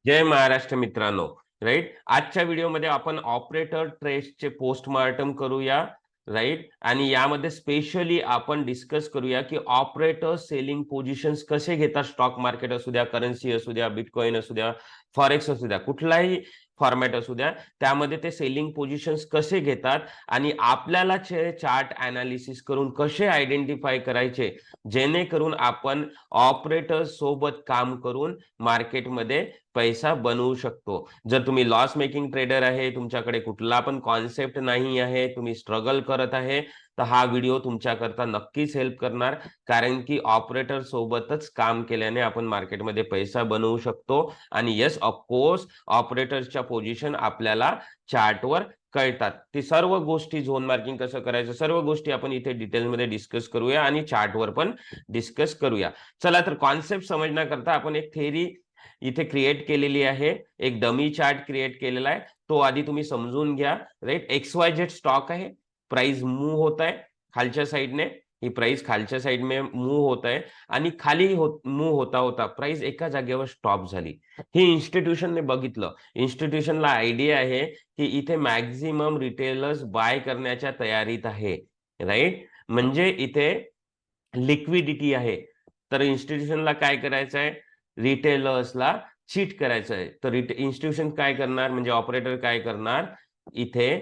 जय महाराष्ट्र मित्रांनो. राईट, आजच्या व्हिडिओमध्ये आपण ऑपरेटर ट्रेसचे पोस्टमार्टम करूया. राईट, आणि यामध्ये स्पेशली आपण डिस्कस करूया की ऑपरेटर सेलिंग पोझिशन्स कसे घेतात. स्टॉक मार्केट असू द्या, करन्सी असू द्या, बिटकॉइन असू द्या, फॉरेक्स असू द्या, कुठलाही फॉर्मॅट असू द्या, त्यामध्ये ते सेलिंग पोझिशन्स कसे घेतात आणि आपल्याला चार्ट अनालिसिस करून कसे आयडेंटिफाय करायचे, जेणेकरून आपण ऑपरेटर सोबत काम करून मार्केटमध्ये पैसा बनवू शकतो. जर तुम्ही लॉस मेकिंग ट्रेडर आहे, तुमच्याकडे कुठला पण कॉन्सेप्ट नाही आहे, तुम्ही स्ट्रगल करत आहे, तर हा व्हिडिओ तुमच्याकरता नक्कीच हेल्प करणार. कारण की ऑपरेटर सोबतच काम केल्याने आपण मार्केटमध्ये पैसा बनवू शकतो. आणि येस, ऑफकोर्स ऑपरेटरच्या पोझिशन आपल्याला चार्टवर कळतात. ती सर्व गोष्टी, झोन मार्किंग कसं करायचं, सर्व गोष्टी आपण इथे डिटेलमध्ये डिस्कस करूया आणि चार्टवर पण डिस्कस करूया. चला, तर कॉन्सेप्ट समजण्याकरता आपण एक थेरी इथे क्रिएट केलेली आहे. एक डमी चार्ट क्रिएट केलेला आहे, तो आधी तुम्ही समजून घ्या. राईट, XYZ स्टॉक आहे, प्राइस मूव होत आहे खालच्या साईडने. ही प्राइस खालच्या साईडने मूव होत आहे आणि खाली मूव होता होता प्राइस एका जागेवर स्टॉप झाली. ही इन्स्टिट्यूशनने बघितलं. इन्स्टिट्यूशनला आयडिया आहे की इथे मॅक्झिमम रिटेलर्स बाय करण्याच्या तयारीत आहे. राईट, म्हणजे इथे लिक्विडिटी आहे. तर इन्स्टिट्यूशनला काय करायचं आहे, रिटेलर्सला चीट करायचं आहे. तर इन्स्टिट्यूशन काय करणार, म्हणजे ऑपरेटर काय करणार, इथे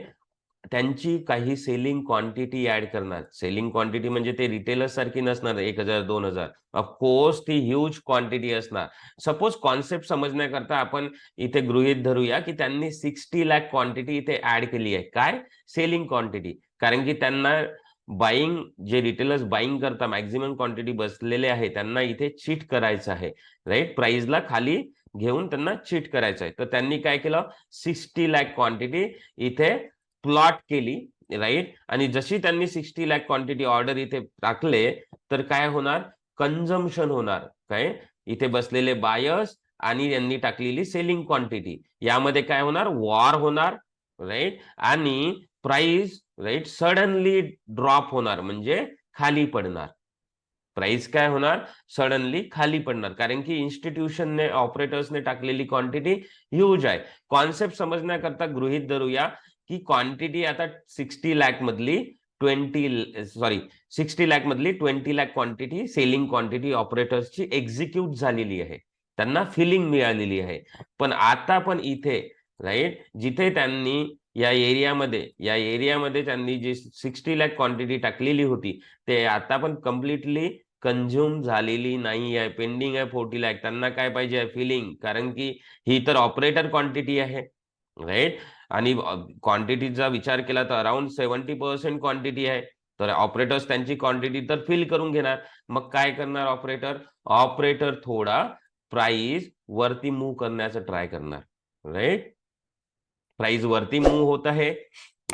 त्यांची काही सेलिंग क्वांटिटी ऍड करणार. सेलिंग क्वांटिटी म्हणजे ते रिटेलर्स सारखी नसणार 1000 2000, ऑफकोर्स ती ह्यूज क्वांटिटी असणार. सपोज कॉन्सेप्ट समजण्याकरता आपण इथे गृहीत धरूया की त्यांनी 60 लाख क्वांटिटी इथे ऍड केली आहे. काय, सेलिंग क्वांटिटी. कारण की त्यांना बाईंग, जे रिटेलर्स बाईंग करता मॅक्झिमम क्वांटिटी बसलेले आहे, त्यांना इथे चीट करायचं आहे. राईट, प्राइसला खाली घेऊन त्यांना चीट करायचं आहे. तर त्यांनी काय केलं, 60 लाख क्वांटिटी इथे प्लॉट केली. राईट, आणि जशी त्यांनी 60 लाख क्वांटिटी ऑर्डर इथे टाकले, तर काय होणार, कन्झम्पशन होणार. काय, इथे बसलेले बायर्स आणि यांनी टाकलेली सेलिंग क्वांटिटी, यामध्ये काय होणार, वॉर होणार. राईट, आणि प्राइस राईट सडनली ड्रॉप होणार, म्हणजे खाली पडणार. प्राइस काय होणार, सडनली खाली पडणार. कारण की इन्स्टिट्यूशनने, ऑपरेटर्सने टाकलेली क्वांटिटी ह्यूज आहे. कॉन्सेप्ट समजण्याकरता गृहीत धरूया की क्वांटिटी आता 60 लाख मधली 60 लाख मधली 20 लाख क्वांटिटी, सेलिंग क्वांटिटी ऑपरेटर्सची एक्झिक्यूट झालेली आहे, त्यांना फिलिंग मिळालेली आहे. पण आता पण इथे राईट, जिथे त्यांनी या एरियामध्ये त्यांनी जी 60 लाख क्वांटिटी टाकलेली होती, ते आता पण कम्प्लिटली कंझ्युम झालेली नाही आहे. पेंडिंग आहे 40 लाख. त्यांना काय पाहिजे, फिलिंग. कारण की ही तर ऑपरेटर क्वांटिटी आहे. राईट, आणि क्वांटिटीचा विचार केला तर अराउंड 70% क्वांटिटी आहे. तर ऑपरेटर्स त्यांची क्वांटिटी तर फिल करून घेणार. मग काय करणार ऑपरेटर, ऑपरेटर थोडा प्राइस वरती मूव्ह करण्याचा ट्राय करणार. राईट, प्राइस वरती मूव्ह होत आहे.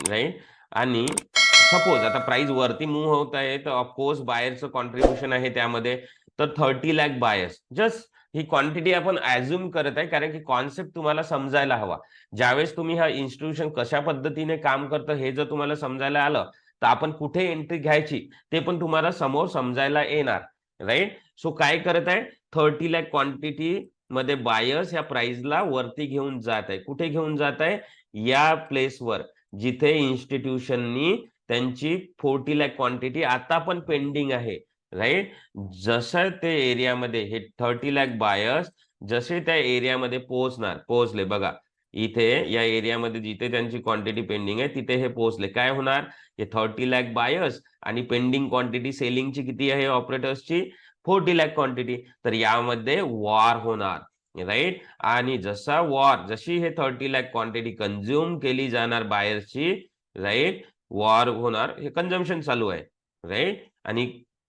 राईट, आणि सपोज आता प्राइस वरती मूव्ह होत आहे, तर ऑफकोर्स बायरचं कॉन्ट्रीब्युशन आहे त्यामध्ये. तर 30 लाख बायर्स, जस्ट ही क्वांटिटी आपण ऍझ्युम करत आहे, कारण की कॉन्सेप्ट तुम्हाला समजायला हवा. ज्यावेळेस तुम्ही हा इन्स्टिट्यूशन कशा पद्धतीने काम करतं हे जर तुम्हाला समजायला आलं, तर आपण कुठे एंट्री घ्यायची ते पण तुम्हाला समोर समजायला येणार. राईट, सो काय करत आहे, 30 लाख क्वांटिटी मध्ये बायर्स या प्राइसला वरती घेऊन जात आहे. कुठे घेऊन जात आहे, या प्लेसवर जिथे इन्स्टिट्यूशननी त्यांची 40 लाख क्वांटिटी आता पण पेंडिंग आहे. राईट, जसं ते एरियामध्ये हे 30 लाख बायर्स जसे त्या एरियामध्ये पोहोचले बघा, इथे या एरियामध्ये जिथे त्यांची क्वांटिटी पेंडिंग आहे तिथे हे पोहोचले. काय होणार, हे 30 लाख बायर्स आणि पेंडिंग क्वांटिटी सेलिंगची किती आहे ऑपरेटर्सची, 40 लाख क्वांटिटी. तर यामध्ये वॉर होणार. राईट, आणि जशी हे 30 लाख क्वांटिटी कंझ्युम केली जाणार बायर्सची, राईट, वॉर होणार, हे कंझम्पशन चालू आहे. राईट, आणि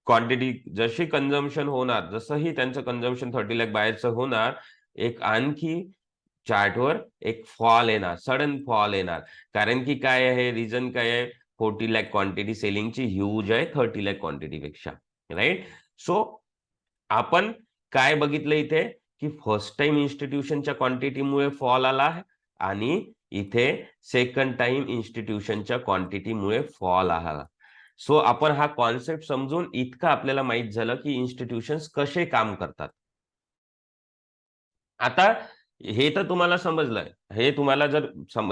क्वांटिटी जशी कंझम्पशन होणार, जसंही त्यांचं कंझम्पशन 30 लाख बायर्सचं होणार, एक आणखी चार्टवर एक फॉल येणार, सडन फॉल येणार. कारण की काय आहे, रिझन काय आहे, 40 लाख क्वांटिटी सेलिंगची ह्यूज आहे 30 लाख क्वांटिटी पेक्षा. राईट, सो आपण काय बघितलं इथे, की फर्स्ट टाइम इन्स्टिट्यूशनच्या क्वांटिटीमुळे फॉल आला आणि इथे सेकंड टाइम इन्स्टिट्यूशनच्या क्वांटिटीमुळे फॉल आला. सो आपण हा कॉन्सेप्ट समजून इतकं आपल्याला माहित झालं की इन्स्टिट्यूशन्स कसे काम करतात. आता हे तर तुम्हाला समजलंय, हे तुम्हाला जर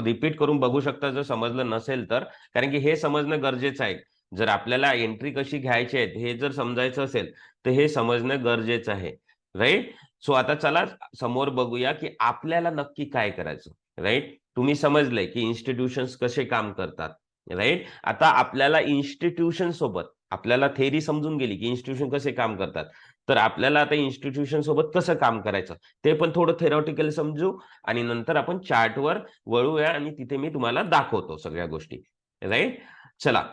रिपीट करून बघू शकता जर समजलं नसेल तर, कारण की हे समजणं गरजेचं आहे. जर आपल्याला एंट्री कशी घ्यायची आहे हे जर समजायचं असेल तर हे समजणं गरजेचं आहे, राईट. सो आता चला समोर बघूया की आपल्याला नक्की काय करायचं, राईट. तुम्ही समजलंय की इन्स्टिट्यूशन्स कसे काम करतात, राईट. आता आपल्याला इन्स्टिट्यूशन सोबत आपल्याला थेरी समजून गेली की इन्स्टिट्यूशन कसे काम करतात, तर आपल्याला आता इन्स्टिट्यूशन सोबत कसं काम करायचं ते पण थोडं थेरॉटिकल समजू आणि नंतर आपण चार्टवर वळूया आणि तिथे मी तुम्हाला दाखवतो सगळ्या गोष्टी, राईट. चला.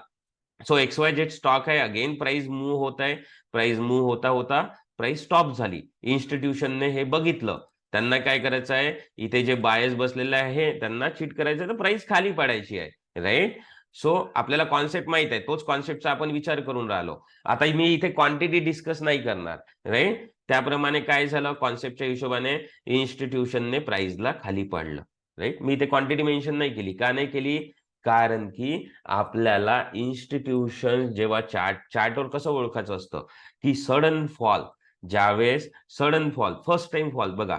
सो XYZ स्टॉक आहे, अगेन प्राइस मूव्ह होत आहे, प्राइस मूव्ह होता होता प्राइस स्टॉप झाली. इन्स्टिट्यूशनने हे बघितलं, त्यांना काय करायचं आहे, इथे जे बायर्स बसलेले आहे त्यांना चीट करायचं तर प्राइस खाली पाडायची आहे, राईट. सो आपल्याला कॉन्सेप्ट माहित आहे, तोच कॉन्सेप्टचा आपण विचार करून राहिलो. आता मी इथे क्वांटिटी डिस्कस नाही करणार, राईट. त्याप्रमाणे काय झालं, कॉन्सेप्टच्या हिशोबाने इन्स्टिट्यूशनने प्राइसला खाली पाडलं, राईट. मी इथे क्वांटिटी मेन्शन नाही केली, का नाही केली, कारण की आपल्याला इन्स्टिट्यूशन जेव्हा चार्टवर कसं ओळखायचं असतं की सडन फॉल, ज्यावेळेस sudden fall, first time fall बघा.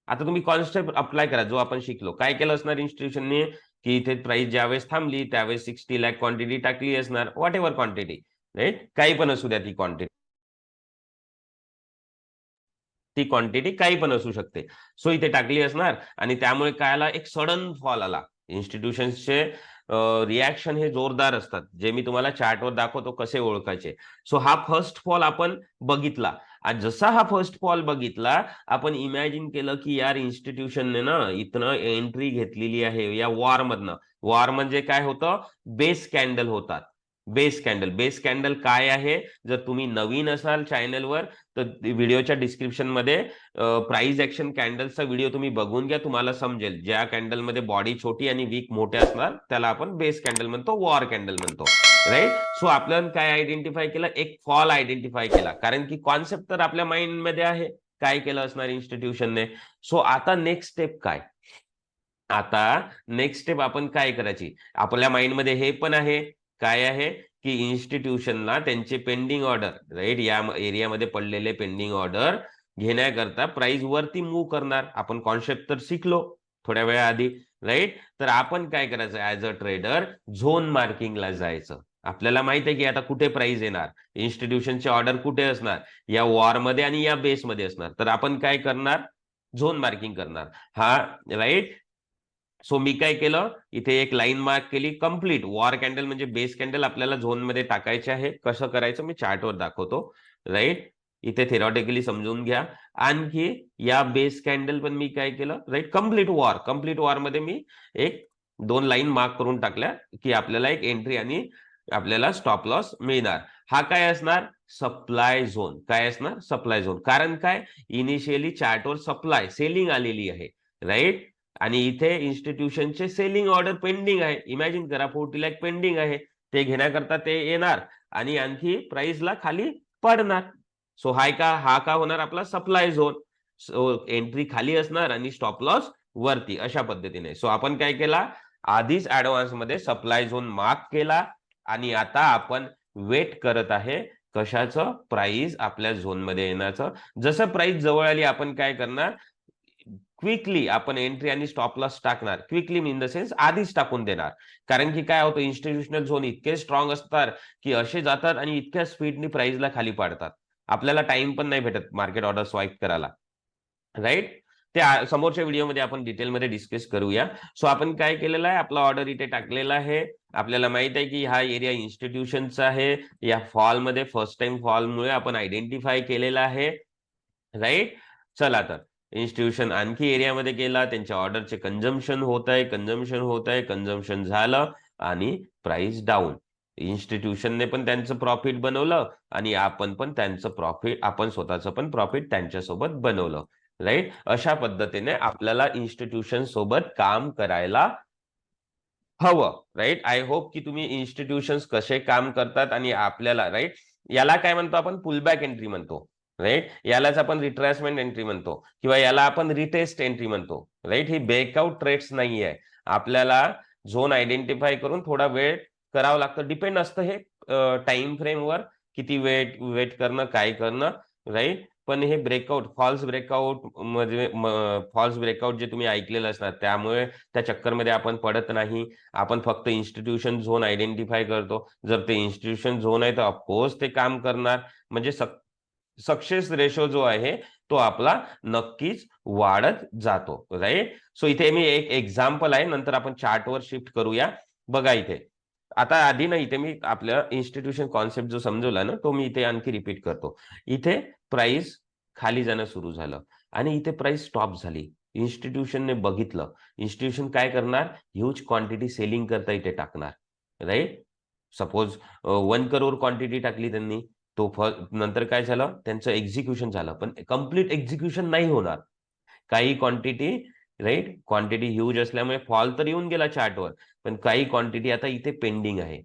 आता तुम्ही कॉन्सेप्ट अप्लाय करा जो आपण शिकलो, काय केलं असणार इन्स्टिट्यूशनने की इथे प्राइस ज्यावेळेस थांबली त्यावेळेस 60 लाख क्वांटिटी टाकली असणार, व्हॉट एव्हर क्वांटिटी, राईट. काही पण असू द्या ती क्वांटिटी, ती क्वांटिटी काही पण असू शकते. सो इथे टाकली असणार आणि त्यामुळे काय आला, एक सडन फॉल आला. इन्स्टिट्यूशन्सचे रिॲक्शन हे जोरदार असतात, जे मी तुम्हाला चार्टवर दाखवतो कसे ओळखायचे. सो हा फर्स्ट फॉल आपण बघितला आणि जसा हा फर्स्ट फॉल बघितला आपण इमॅजिन केलं की यार इन्स्टिट्यूशनने ना इथनं एंट्री घेतलेली आहे या वॉर मधनं. वॉर म्हणजे काय होतं, बेस कॅन्डल होतात. बेस कॅन्डल, बेस कॅन्डल काय आहे, जर तुम्ही नवीन असाल चॅनलवर तर व्हिडिओच्या डिस्क्रिप्शन मध्ये प्राइस ऍक्शन कॅन्डलचा व्हिडिओ तुम्ही बघून घ्या, तुम्हाला समजेल. ज्या कॅन्डलमध्ये बॉडी छोटी आणि वीक मोठे असणार त्याला आपण बेस कॅन्डल म्हणतो, वॉर कॅन्डल म्हणतो, राईट. सो आपल्याला काय आयडेंटिफाय केलं, एक फॉल आयडेंटिफाय केला, कारण की कॉन्सेप्ट तर आपल्या माइंड मध्ये आहे काय केलं असणार इन्स्टिट्यूशनने. सो आता नेक्स्ट स्टेप काय, आता नेक्स्ट स्टेप आपण काय करायची, आपल्या माइंडमध्ये हे पण आहे, काय आहे की इन्स्टिट्यूशनला त्यांचे पेंडिंग ऑर्डर, राईट, या एरियामध्ये पडलेले पेंडिंग ऑर्डर घेण्याकरता प्राइस वरती मूव्ह करणार. आपण कॉन्सेप्ट तर शिकलो थोड्या वेळा आधी, राईट. तर आपण काय करायचं, ऍज अ ट्रेडर झोन मार्किंगला जायचं. आपल्याला माहित आहे की आता कुठे प्राइस येणार, इन्स्टिट्यूशनचे ऑर्डर कुठे असणार, या वॉर मध्ये आणि या बेस मध्ये असणार. तर आपण काय करणार, झोन मार्किंग करणार. हा, राईट. सो मी काय केलं, इथे एक लाईन मार्क केली, कंप्लीट वॉर कॅन्डल म्हणजे बेस कॅन्डल आपल्याला झोन मध्ये टाकायचे आहे. कसं करायचं मी चार्टवर दाखवतो, राईट. इथे थेरॉटिकली समजून घ्या. आणखी या बेस कॅन्डल पण मी काय केलं, राईट, कंप्लीट वॉर मध्ये मी एक दोन लाईन मार्क करून टाकल्या की आपल्याला एक एंट्री आणि आपल्याला स्टॉप लॉस मिळणार. हा काय असणार, सप्लाय झोन. काय असणार, सप्लाय झोन. कारण काय, इनिशियली चार्टवर सप्लाय सेलिंग आलेली आहे, राईट. आणि इथे इन्स्टिट्यूशनचे सेलिंग ऑर्डर पेंडिंग आहे. इमॅजिन करा 40 लाख पेंडिंग आहे, ते घेण्याकरता ते येणार आणि आणखी प्राइसला खाली पडणार. सो हा का होणार आपला सप्लाय झोन. सो एंट्री खाली असणार आणि स्टॉप लॉस वरती, अशा पद्धतीने. सो आपण काय केला, आधीच ऍडव्हान्स मध्ये सप्लाय झोन मार्क केला आणि आता आपण वेट करत आहे कशाचं, प्राइस आपल्या झोन मध्ये येण्याचं. जसं प्राइस जवळ आली आपण काय करणार, क्विकली आपण एंट्री आणि स्टॉप लॉस टाकणार. क्विकली इन द सेन्स आधीच टाकून देणार. कारण की काय होतं, इन्स्टिट्यूशनल झोन इतके स्ट्रॉंग असतात की असे जातात आणि इतक्या स्पीडनी प्राइसला खाली पाडतात. आपल्याला टाइम पण नाही भेटत मार्केट ऑर्डर स्वाईप करायला, राईट. त्या समोरच्या व्हिडिओमध्ये आपण डिटेलमध्ये डिस्कस करूया. सो आपण काय केलेलं आहे, आपला ऑर्डर इथे टाकलेला आहे. आपल्याला माहित आहे की हा एरिया इन्स्टिट्यूशनचा आहे. या फॉलमध्ये फर्स्ट टाइम फॉलमुळे आपण आयडेंटिफाय केलेला आहे, राईट. चला तर इन्स्टिट्यूशन आणखी एरियामध्ये गेला, त्यांच्या ऑर्डरचे कंझम्पशन होत आहे, कंझम्पशन झालं आणि प्राइस डाऊन. इन्स्टिट्यूशनने पण त्यांचं प्रॉफिट बनवलं आणि आपण पण त्यांचं प्रॉफिट, आपण स्वतःचं पण प्रॉफिट त्यांच्यासोबत बनवलं, राईट. अशा पद्धतीने आपल्याला इन्स्टिट्यूशन सोबत काम करायला हवं, राईट. आय होप की तुम्ही इन्स्टिट्यूशन्स कसे काम करतात आणि आपल्याला, राईट, याला काय म्हणतो आपण, पुलबॅक एंट्री म्हणतो, राईट. यालाच आपण रिट्रेसमेंट एंट्री म्हणतो किंवा याला आपण रिटेस्ट एंट्री म्हणतो, राईट. ही ब्रेकआउट ट्रेड्स नाही आहे. आपल्याला झोन आयडेंटिफाय करून थोडा वेळ करावा लागतं. डिपेंड असतं हे टाइम फ्रेमवर, किती वेट वेट करणं, काय करणं, राईट. पण हे ब्रेकआउट, फॉल्स ब्रेकआउट म्हणजे फॉल्स ब्रेकआउट जे तुम्ही ऐकलेलं असणार, त्यामुळे त्या चक्करमध्ये आपण पडत नाही. आपण फक्त इन्स्टिट्यूशन झोन आयडेंटिफाय करतो. जर ते इन्स्टिट्यूशन झोन आहे तर ऑफकोर्स ते काम करणार. म्हणजे सक्सेस रेशो जो आहे तो आपला नक्कीच वाढत जातो, राईट. सो इथे मी एक एक्झाम्पल आहे, नंतर आपण चार्टवर शिफ्ट करूया. बघा इथे आता आधी ना इथे मी आपल्या इन्स्टिट्यूशन कॉन्सेप्ट जो समजवला ना, तो मी इथे आणखी रिपीट करतो. इथे प्राइस खाली जाणं सुरू झालं आणि इथे प्राइस स्टॉप झाली. इन्स्टिट्यूशनने बघितलं. इन्स्टिट्यूशन काय करणार? ह्यूज क्वांटिटी सेलिंग करता इथे टाकणार, राईट. सपोज 1 करोड क्वांटिटी टाकली त्यांनी. नंतर काय झालं? त्यांचं एक्झिक्युशन झालं, पण कम्प्लीट एक्झिक्युशन नाही होणार. काही क्वांटिटी, राईट, क्वांटिटी ह्यूज असल्यामुळे फॉल तर येऊन गेला चार्टवर, पण काही क्वांटिटी आता इथे पेंडिंग आहे.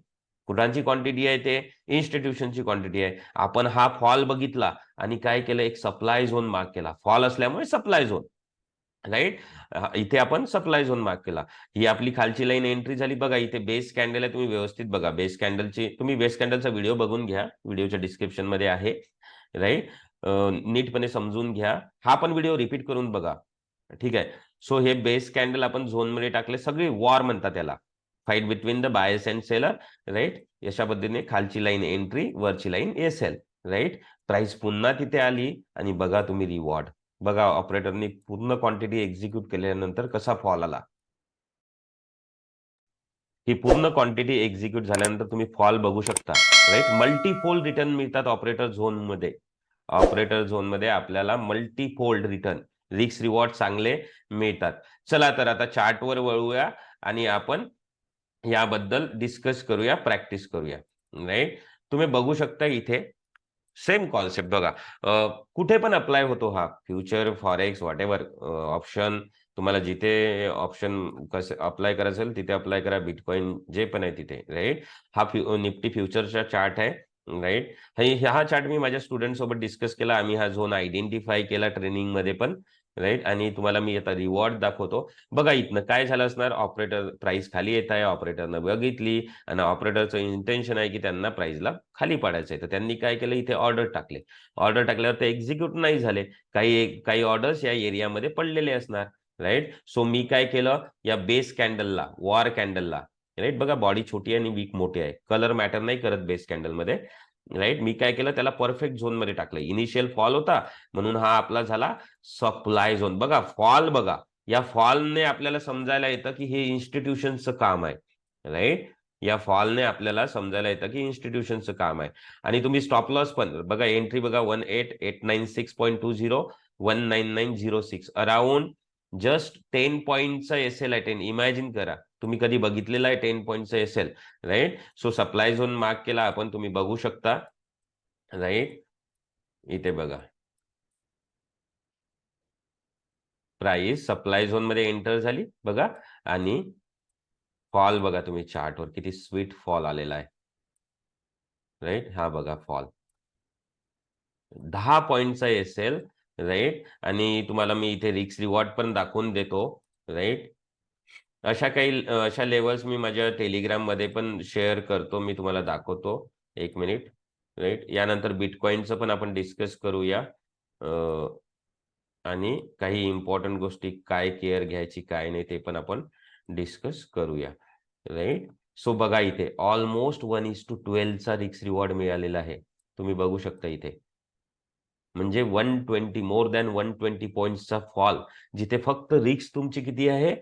कुठांची क्वांटिटी आहे? ते इन्स्टिट्यूशनची क्वांटिटी आहे. आपण हा फॉल बघितला आणि काय केलं? एक सप्लाय झोन मार्क केला. फॉल असल्यामुळे सप्लाय झोन, राईट. इथे आपण सप्लाय झोन मार्क केला. ही आपली खालची लाईन एंट्री झाली. बघा इथे बेस कॅन्डल आहे, तुम्ही व्यवस्थित बघा. बेस कॅन्डलचा व्हिडिओ बघून घ्या, व्हिडिओच्या डिस्क्रिप्शन मध्ये आहे, राईट. नीटपणे समजून घ्या. हा पण व्हिडिओ रिपीट करून बघा, ठीक आहे. सो हे बेस कॅन्डल आपण झोन मध्ये टाकले. सगळी वॉर म्हणतात त्याला, fight between the buyers and seller, right. अशा पद्धतीने खालची लाईन एंट्री, वरची लाईन एसएल, राईट. प्राइस पुन्हा तिथे आली आणि बघा तुम्ही रिवॉर्ड. बघा ऑपरेटरनी पूर्ण क्वांटिटी एक्झिक्यूट केल्यानंतर कसा फॉल आला. ही पूर्ण क्वांटिटी एक्झिक्यूट झाल्यानंतर तुम्ही फॉल बघू शकता, राईट. मल्टीफोल्ड रिटर्न मिळतात ऑपरेटर झोन मध्ये. ऑपरेटर झोन मध्ये आपल्याला मल्टीफोल्ड रिटर्न, रिस्क रिवॉर्ड चांगले मिळतात. चला तर आता चार्टवर वळूया आणि आपण याबद्दल डिस्कस करूया, प्रॅक्टिस करूया, राईट. तुम्ही बघू शकता इथे सेम कॉन्सेप्ट बघा. कुठे पण अप्लाय होतो हा. Future, forex, what ever option, तुम्हाला जिथे ऑप्शन कसं अप्लाय करायचं असेल तिथे अप्लाय करा. बिटकॉइन जे पण आहे तिथे, राईट. हा निफ्टी फ्युचरचा चार्ट आहे, राईट. हा चार्ट मी माझ्या स्टुडंट सोबत डिस्कस केला. आम्ही हा झोन आयडेंटिफाय केला ट्रेनिंग मध्ये पण, राईट. आणि तुम्हाला मी आता रिवॉर्ड दाखवतो. बघा इथनं काय झालं असणार? ऑपरेटर प्राइस खाली येत आहे, ऑपरेटरनं बघितली आणि ऑपरेटरचं इंटेन्शन आहे की त्यांना प्राइसला खाली पाडायचं आहे. तर त्यांनी काय केलं? इथे ऑर्डर टाकले. ऑर्डर टाकल्यावर ते एक्झिक्यूट नाही झाले. काही ऑर्डर्स या एरियामध्ये पडलेले असणार, राईट. सो मी काय केलं? या बेस कॅन्डलला, वॉर कॅन्डलला, राईट. बघा बॉडी छोटी आणि वीक मोठी आहे. कलर मॅटर नाही करत बेस कॅन्डलमध्ये, राईट. मी काय केलं? त्याला परफेक्ट झोन मध्ये टाकलं. इनिशियल फॉल होता म्हणून हा आपला झाला सप्लाय झोन. बघा फॉल, बघा या फॉलने आपल्याला समजायला येतं की हे इन्स्टिट्यूशनचं काम आहे, राईट. या फॉलने आपल्याला समजायला येतं की इन्स्टिट्यूशनचं काम आहे. आणि तुम्ही स्टॉप लॉस पण बघा. एंट्री बघा 18896.20, 19906, अराउंड जस्ट 10 पॉईंटचा एसएल आहे. 10, इमॅजिन करा. तुम्ही कधी बघितलेला आहे 10 पॉईंटचा SL, right. So supply zone mark केला आपण, तुम्ही बघू शकता, राईट. इथे बघा प्राइस सप्लाय झोन मध्ये एंटर झाली, बघा. आणि फॉल बघा तुम्ही चार्टवर, किती स्वीट फॉल आलेला आहे, राईट. हा बघा फॉल 10 पॉईंटचा एसएल, राईट. आणि तुम्हाला मी इथे रिस्क रिवॉर्ड पण दाखवून देतो, राईट. अशा लेवल्स मी माझ्या टेलिग्राम मध्ये पण शेअर करतो. मी तुम्हाला दाखवतो, एक मिनिट, राईट. यानंतर बिटकॉइनचं पण आपण डिस्कस करूया आणि काही इम्पॉर्टंट गोष्टी, काय केअर घ्यायची काय नाही ते पण आपण डिस्कस करूया, राईट. सो बघा इथे ऑलमोस्ट 1:12चा रिस्क रिवॉर्ड मिळालेला आहे. तुम्ही बघू शकता इथे, म्हणजे 120, मोर दॅन 120 पॉईंट्सचा फॉल, जिथे फक्त रिस्क तुमची किती आहे?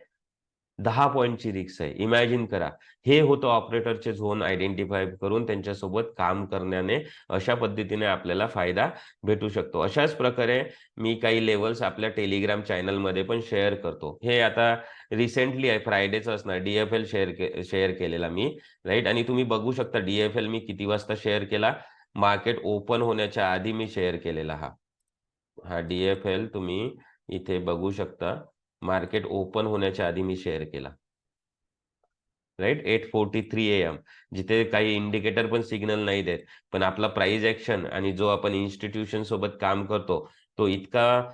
10 पॉईंटची रिस्क आहे. इमॅजिन करा. हे होतं ऑपरेटरचे झोन आयडेंटिफाय करून त्यांच्यासोबत काम करण्याने. अशा पद्धतीने आपल्याला फायदा भेटू शकतो. अशाच प्रकारे मी काही लेवल्स आपल्या टेलिग्राम चॅनलमध्ये पण शेअर करतो. हे आता रिसेंटली आहे, फ्रायडेचं असणार. डीएफएल शेअर केलेला मी, राईट. आणि तुम्ही बघू शकता डीएफएल मी किती वाजता शेअर केला? मार्केट ओपन होण्याच्या आधी मी शेअर केलेला. हा डीएफएल तुम्ही इथे बघू शकता. मार्केट ओपन होण्याच्या आधी मी शेअर केला, राईट. 8:43 AM, जिथे काही इंडिकेटर पण सिग्नल नाही देत, पण आपला प्राइस ऍक्शन आणि जो आपण इन्स्टिट्यूशन सोबत काम करतो तो इतका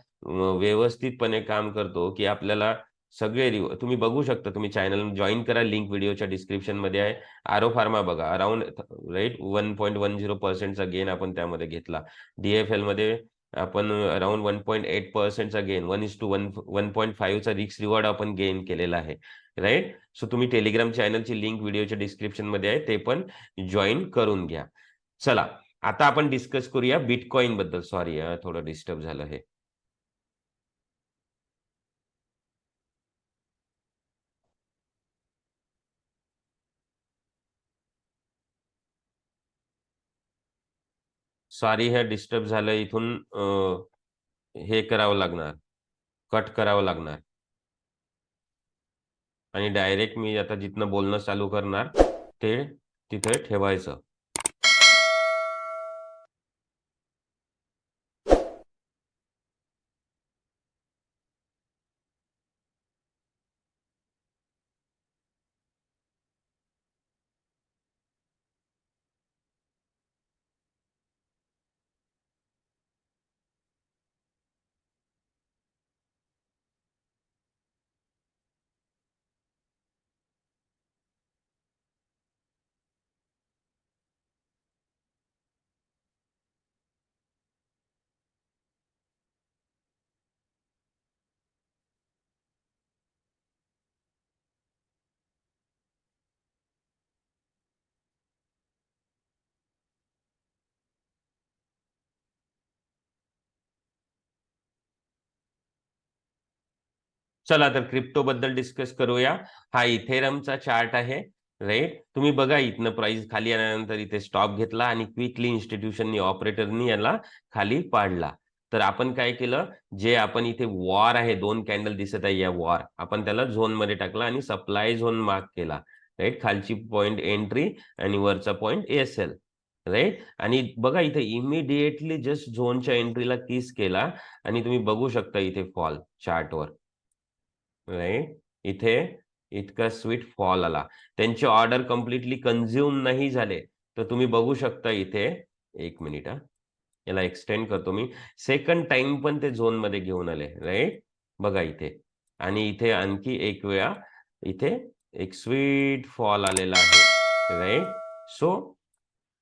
व्यवस्थितपणे काम करतो की आपल्याला तुम्ही बघू शकता. तुम्ही चॅनल जॉईन करा, लिंक व्हिडिओच्या डिस्क्रिप्शन मध्ये आहे. आरो फार्मा बघा, अराउंड, राईट, 1.10% गेन आपण त्यामध्ये घेतला. डीएफएल मध्ये आपण अराउंड 1.8%चा गेन 1:1.5चा रिस्क रिवॉर्ड आपण गेन केलेला आहे, राईट. सो तुम्ही टेलिग्राम चॅनलची लिंक व्हिडिओच्या डिस्क्रिप्शन मध्ये आहे, ते पण जॉईन करून घ्या. चला आता आपण डिस्कस करूया बिटकॉइन बद्दल. सॉरी थोडं डिस्टर्ब झालं हे. सॉरी हे डिस्टर्ब झालं, इथून हे करावं लागणार, कट करावं लागणार आणि डायरेक्ट मी आता जिथनं बोलणं चालू करणार ते तिथे ठेवायचं. चला तर क्रिप्टो बद्दल डिस्कस करूया. हा इथेरमचा चार्ट आहे, राईट. तुम्ही बघा इथनं प्राइस खाली आल्यानंतर इथे स्टॉप घेतला आणि क्विकली इन्स्टिट्यूशननी ऑपरेटरनी याला खाली पाडला. तर आपण काय केलं, जे आपण इथे वॉर आहे, 2 कॅन्डल दिसत आहे या वॉर, आपण त्याला झोन मध्ये टाकला आणि सप्लाय झोन मार्क केला, राईट. खालची पॉइंट एंट्री आणि वरचा पॉइंट एसएल, राईट. आणि बघा इथे इमिडिएटली जस्ट झोनच्या एंट्रीला किस केला आणि तुम्ही बघू शकता इथे फॉल चार्टवर, राईट. इथे इतका स्वीट फॉल आला. त्यांचे ऑर्डर कम्प्लिटली कन्झ्युम नाही झाले. तर तुम्ही बघू शकता इथे, एक मिनिट याला एक्सटेंड करतो मी. सेकंड टाइम पण ते झोनमध्ये घेऊन आले, राईट. बघा इथे आणि इथे आणखी एक वेळा इथे एक स्वीट फॉल आलेला आहे, राईट. सो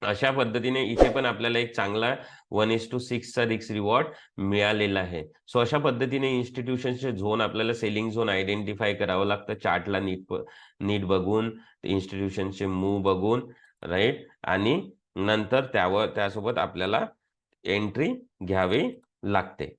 अशा पद्धतीने इथे पण आपल्याला एक चांगला 1:6चा रिस्क रिवॉर्ड मिळालेला आहे. सो अशा पद्धतीने इन्स्टिट्यूशनचे झोन, आपल्याला सेलिंग झोन आयडेंटिफाय करावं लागतं चार्टला नीट बघून, इन्स्टिट्यूशनचे मूव्ह बघून, राईट. आणि नंतर त्यासोबत आपल्याला एंट्री घ्यावी लागते.